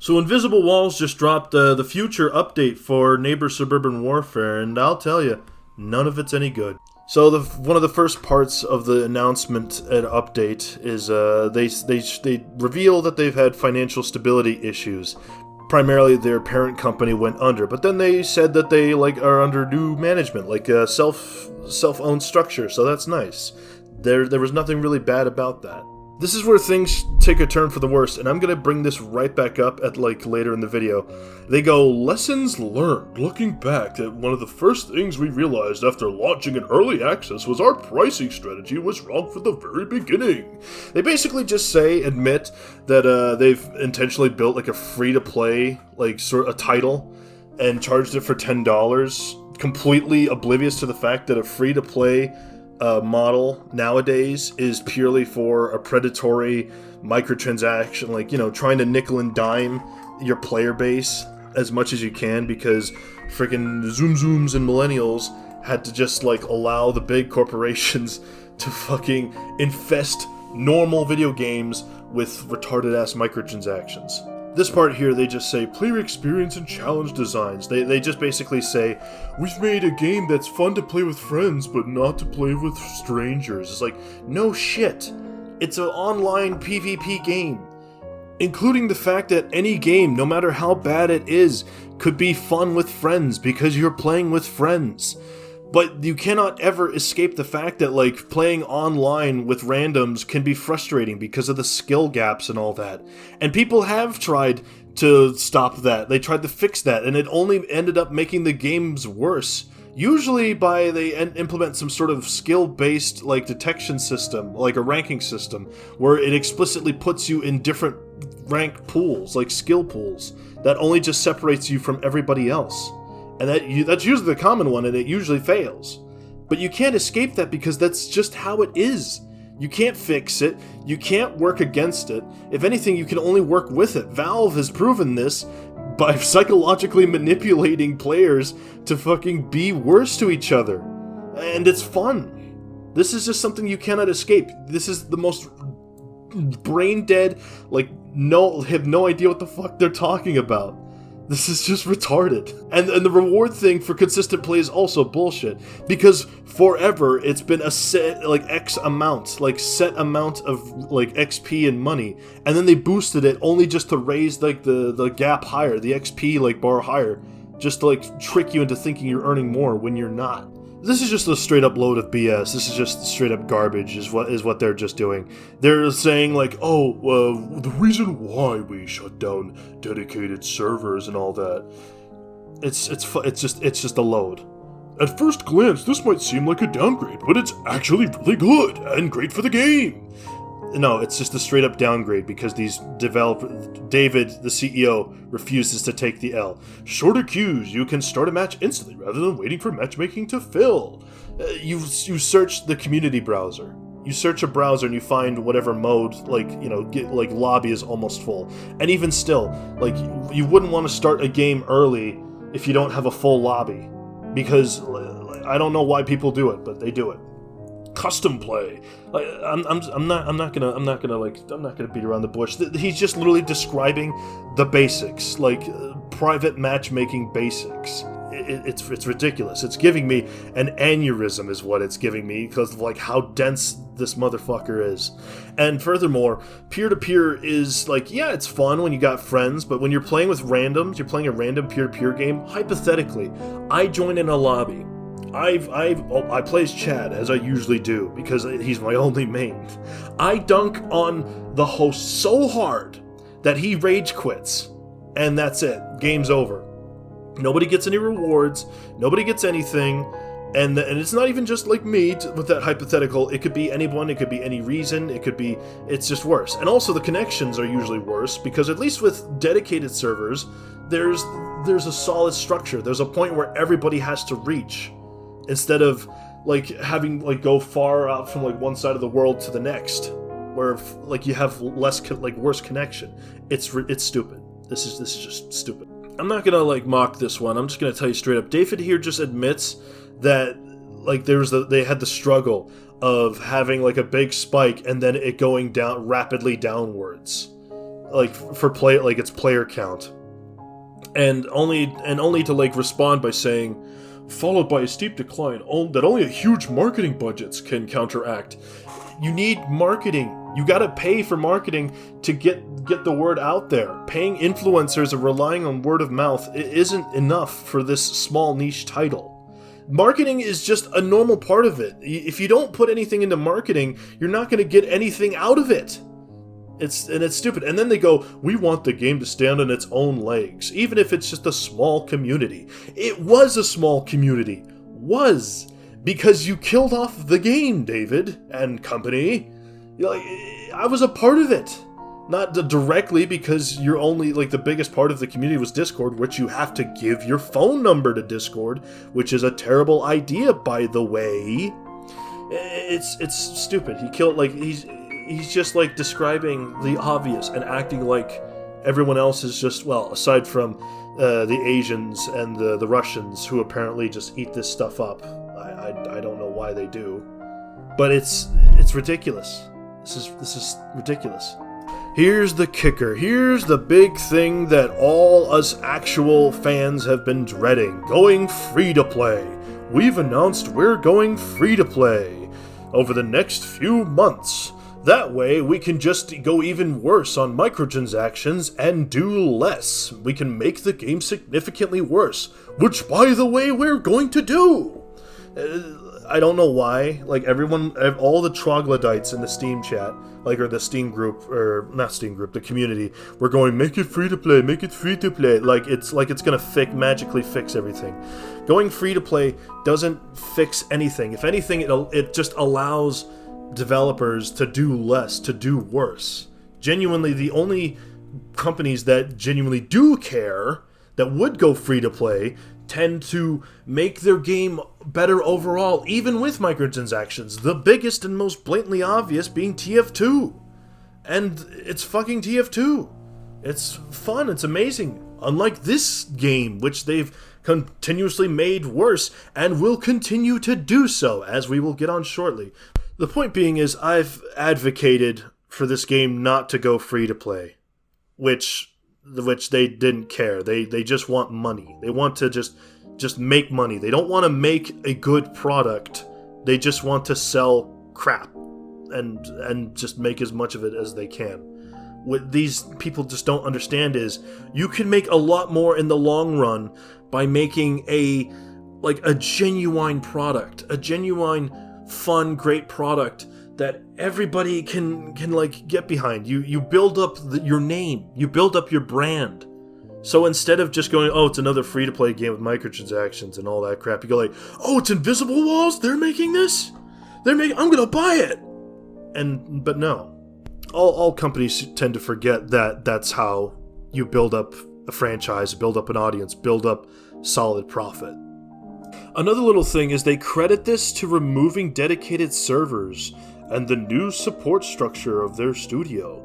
So Invisible Walls just dropped the future update for Neighbor Suburban Warfare, and I'll tell you, none of it's any good. So one of the first parts of the announcement and update is they reveal that they've had financial stability issues. Primarily, their parent company went under, but then they said that they are under new management, like a self-owned structure. So that's nice. There was nothing really bad about that. This is where things take a turn for the worst, and I'm going to bring this right back up at later in the video. They go, lessons learned. Looking back at one of the first things we realized after launching an early access was our pricing strategy was wrong from the very beginning. They basically just admit that they've intentionally built a free-to-play, sort of title, and charged it for $10, completely oblivious to the fact that a free-to-play model nowadays is purely for a predatory microtransaction, trying to nickel and dime your player base as much as you can, because freaking zooms and millennials had to just allow the big corporations to fucking infest normal video games with retarded ass microtransactions. This part here, they just say, player experience and challenge designs. They just basically say, we've made a game that's fun to play with friends, but not to play with strangers. It's no shit. It's an online PvP game. Including the fact that any game, no matter how bad it is, could be fun with friends because you're playing with friends. But you cannot ever escape the fact that, playing online with randoms can be frustrating because of the skill gaps and all that. And people have tried to stop that. They tried to fix that, and it only ended up making the games worse. Usually they implement some sort of skill-based, detection system, like a ranking system, where it explicitly puts you in different rank pools, skill pools, that only just separates you from everybody else. And that's usually the common one, and it usually fails. But you can't escape that because that's just how it is. You can't fix it. You can't work against it. If anything, you can only work with it. Valve has proven this by psychologically manipulating players to fucking be worse to each other. And it's fun. This is just something you cannot escape. This is the most brain dead, have no idea what the fuck they're talking about. This is just retarded. And the reward thing for consistent play is also bullshit. Because forever, it's been a set, X amount, set amount of, XP and money. And then they boosted it only just to raise, the gap higher, the XP, bar higher. Just to, trick you into thinking you're earning more when you're not. This is just a straight up load of BS. This is just straight up garbage is what they're just doing. They're saying the reason why we shut down dedicated servers and all that. It's just a load. At first glance, this might seem like a downgrade, but it's actually really good and great for the game. No, it's just a straight up downgrade because these David, the CEO, refuses to take the L. Shorter queues, you can start a match instantly rather than waiting for matchmaking to fill. You search the community browser. You search a browser and you find whatever mode, lobby is almost full. And even still, you wouldn't want to start a game early if you don't have a full lobby. Because I don't know why people do it, but they do it. Custom play. I'm not gonna beat around the bush. He's just literally describing the basics, private matchmaking basics. It's ridiculous. It's giving me an aneurysm is what it's giving me because of how dense this motherfucker is. And furthermore, peer-to-peer is yeah, it's fun when you got friends, but when you're playing with randoms, you're playing a random peer-to-peer game, hypothetically, I join in a lobby. I play as Chad, as I usually do, because he's my only main. I dunk on the host so hard that he rage quits, and that's it. Game's over. Nobody gets any rewards, nobody gets anything, and it's not even just me with that hypothetical. It could be anyone, it could be any reason, it's just worse. And also the connections are usually worse, because at least with dedicated servers, there's a solid structure. There's a point where everybody has to reach. Instead of having go far out from one side of the world to the next, where you have less worse connection. It's stupid. This is just stupid. I'm not gonna mock this one. I'm just gonna tell you straight up. David here just admits that they had the struggle of having a big spike and then it going down rapidly downwards. like for play, like its player count, and only to like respond by saying, followed by a steep decline that only a huge marketing budgets can counteract. You need marketing. You gotta pay for marketing to get the word out there. Paying influencers and relying on word of mouth isn't enough for this small niche title. Marketing is just a normal part of it. If you don't put anything into marketing, you're not gonna get anything out of it. It's stupid. And then they go, we want the game to stand on its own legs, even if it's just a small community. It was a small community. Because you killed off the game, David and company. Like, I was a part of it. Not directly, because you're only, like, the biggest part of the community was Discord, which you have to give your phone number to Discord, which is a terrible idea, by the way. It's stupid. He killed, like, he's just, like, describing the obvious and acting like everyone else is just, well, aside from the Asians and the Russians, who apparently just eat this stuff up. I don't know why they do. But it's ridiculous. This is ridiculous. Here's the kicker. Here's the big thing that all us actual fans have been dreading. Going free to play. We've announced we're going free to play over the next few months. That way we can just go even worse on microtransactions and do less. We can make the game significantly worse, which, by the way, we're going to do. I don't know why, like, everyone, all the troglodytes in the Steam chat, like, or the Steam group, or not Steam group, the community, we're going, make it free to play, make it free to play, like it's gonna magically fix everything. Going free to play doesn't fix anything. If anything, it just allows developers to do less, to do worse. Genuinely, the only companies that genuinely do care, that would go free to play, tend to make their game better overall, even with microtransactions. The biggest and most blatantly obvious being TF2. And it's fucking TF2. It's fun, it's amazing. Unlike this game, which they've continuously made worse, and will continue to do so, as we will get on shortly. The point being is, I've advocated for this game not to go free to play, which they didn't care. They just want money. They want to just make money. They don't want to make a good product. They just want to sell crap and just make as much of it as they can. What these people just don't understand is you can make a lot more in the long run by making a genuine product, a genuine, fun, great product that everybody can like get behind. You build up your name, you build up your brand. So instead of just going, oh, it's another free-to-play game with microtransactions and all that crap, you go like, oh, it's Invisible Walls? They're making this? I'm gonna buy it! But no. All companies tend to forget that that's how you build up a franchise, build up an audience, build up solid profit. Another little thing is they credit this to removing dedicated servers and the new support structure of their studio.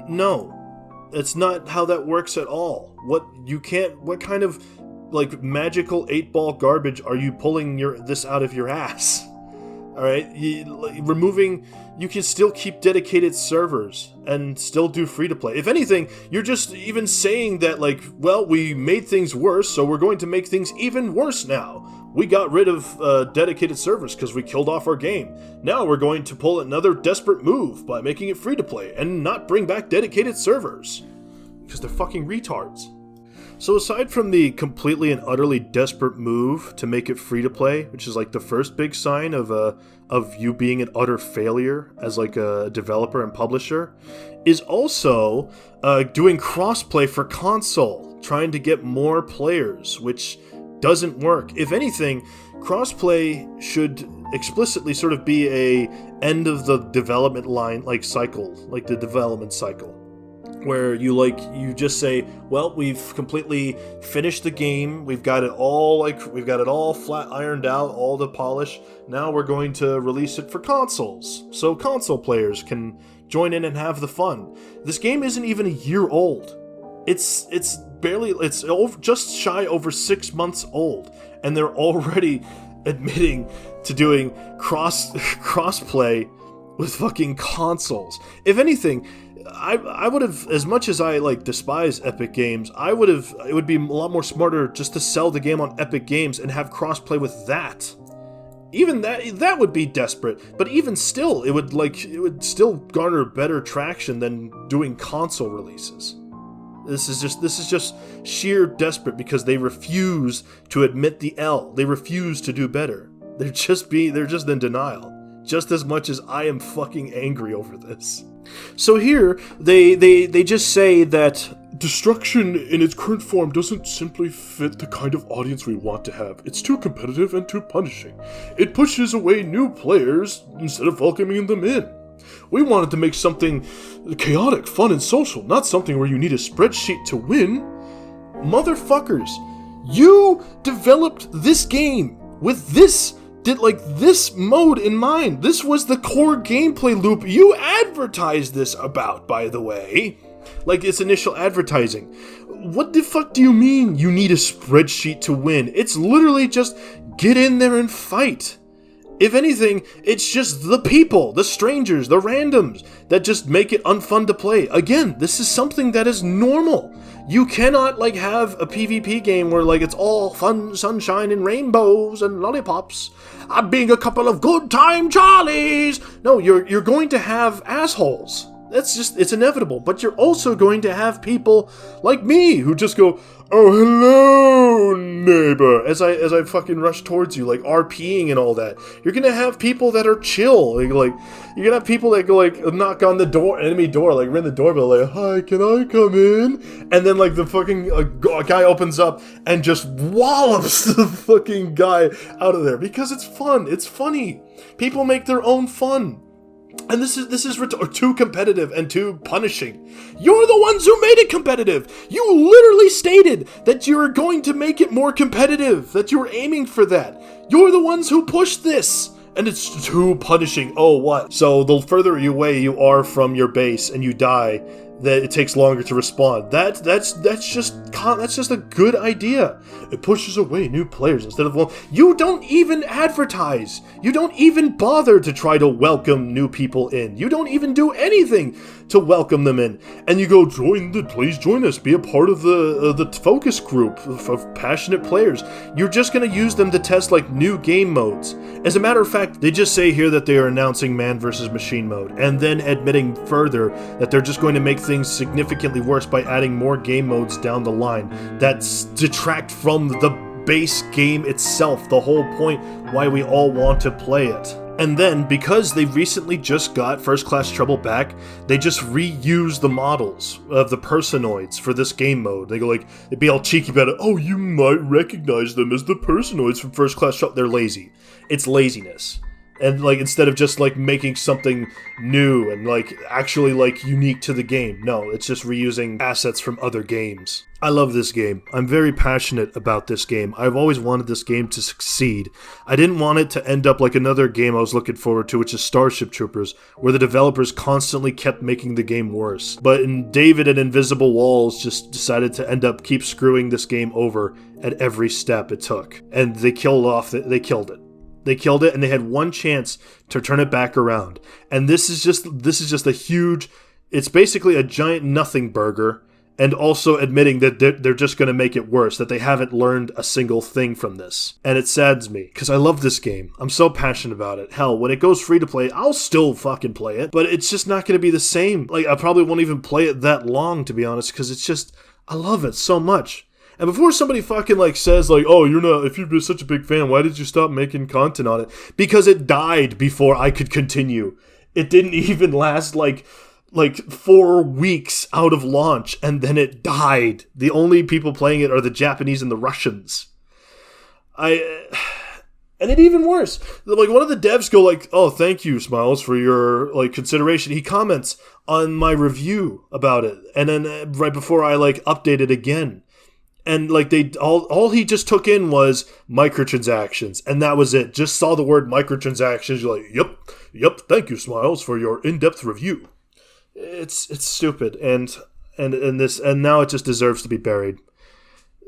No. It's not how that works at all. What kind of, like, magical 8-ball garbage are you pulling this out of your ass? Alright? You can still keep dedicated servers and still do free-to-play. If anything, you're just even saying that, like, well, we made things worse, so we're going to make things even worse now. We got rid of dedicated servers because we killed off our game. Now we're going to pull another desperate move by making it free-to-play and not bring back dedicated servers. Because they're fucking retards. So aside from the completely and utterly desperate move to make it free-to-play, which is like the first big sign of you being an utter failure as like a developer and publisher, is also doing crossplay for console, trying to get more players, which doesn't work. If anything, crossplay should explicitly sort of be a end of the development line, like cycle, like the development cycle, where you just say, well, we've completely finished the game, we've got it all flat ironed out, all the polish. Now we're going to release it for consoles, so console players can join in and have the fun. This game isn't even a year old. It's just shy over 6 months old, and they're already admitting to doing crossplay with fucking consoles. If anything, I would have, as much as I like despise Epic Games, it would be a lot more smarter just to sell the game on Epic Games and have crossplay with that. Even that would be desperate, but even still, it would still garner better traction than doing console releases. This is just sheer desperate because they refuse to admit the L. They refuse to do better. They're just in denial. Just as much as I am fucking angry over this. So here, they just say that destruction in its current form doesn't simply fit the kind of audience we want to have. It's too competitive and too punishing. It pushes away new players instead of welcoming them in. We wanted to make something chaotic, fun, and social, not something where you need a spreadsheet to win. Motherfuckers, you developed this game with this mode in mind. This was the core gameplay loop you advertised this about, by the way. Like its initial advertising. What the fuck do you mean you need a spreadsheet to win? It's literally just get in there and fight. If anything, it's just the people, the strangers, the randoms that just make it unfun to play. Again, this is something that is normal. You cannot have a PvP game where it's all fun, sunshine, and rainbows and lollipops. I'm being a couple of good time Charlies. No, you're going to have assholes. It's inevitable. But you're also going to have people like me who just go, "Oh, hello, neighbor," as I fucking rush towards you, RPing and all that. You're gonna have people that are chill. You're gonna have people that go, knock on the door, enemy door, ring the doorbell, "Hi, can I come in?" And then, the fucking guy opens up and just wallops the fucking guy out of there. Because it's fun. It's funny. People make their own fun. And this is too competitive and too punishing. You're the ones who made it competitive. You literally stated that you were going to make it more competitive, that you were aiming for that. You're the ones who pushed this. And it's too punishing. Oh, what? So the further away you are from your base and you die, that it takes longer to respawn. That's just a good idea. It pushes away new players instead of you don't even advertise. You don't even bother to try to welcome new people in. You don't even do anything to welcome them in. And you go, please join us. Be a part of the focus group of passionate players. You're just gonna use them to test new game modes. As a matter of fact, they just say here that they are announcing man versus machine mode, and then admitting further that they're just going to make things significantly worse by adding more game modes down the line that detract from the base game itself, the whole point why we all want to play it. And then, because they recently just got First Class Trouble back, they just reuse the models of the personoids for this game mode. They go they'd be all cheeky about it. "Oh, you might recognize them as the personoids from First Class Trouble." They're lazy. It's laziness. And instead of just making something new and actually unique to the game, no, it's just reusing assets from other games. I love this game. I'm very passionate about this game. I've always wanted this game to succeed. I didn't want it to end up like another game I was looking forward to, which is Starship Troopers, where the developers constantly kept making the game worse. But David and Invisible Walls just decided to keep screwing this game over at every step it took. And they killed it. They killed it, and they had one chance to turn it back around. And this is just a huge, it's basically a giant nothing burger, and also admitting that they're just going to make it worse, that they haven't learned a single thing from this. And it saddens me, because I love this game. I'm so passionate about it. Hell, when it goes free to play, I'll still fucking play it, but it's just not going to be the same. I probably won't even play it that long, to be honest, because it's just, I love it so much. And before somebody fucking says "Oh, you're not, if you're such a big fan, why did you stop making content on it?" Because it died before I could continue. It didn't even last 4 weeks out of launch, and then it died. The only people playing it are the Japanese and the Russians. And it even worse. One of the devs go "Oh, thank you, Smiles, for your consideration." He comments on my review about it, and then right before I update it again. And all he just took in was microtransactions, and that was it. Just saw the word microtransactions. You're yep, thank you, Smiles, for your in-depth review. It's stupid, and now it just deserves to be buried.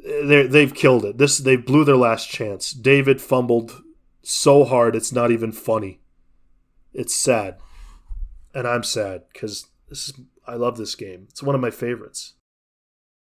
They've killed it. They blew their last chance. David fumbled so hard it's not even funny. It's sad, and I'm sad because I love this game. It's one of my favorites.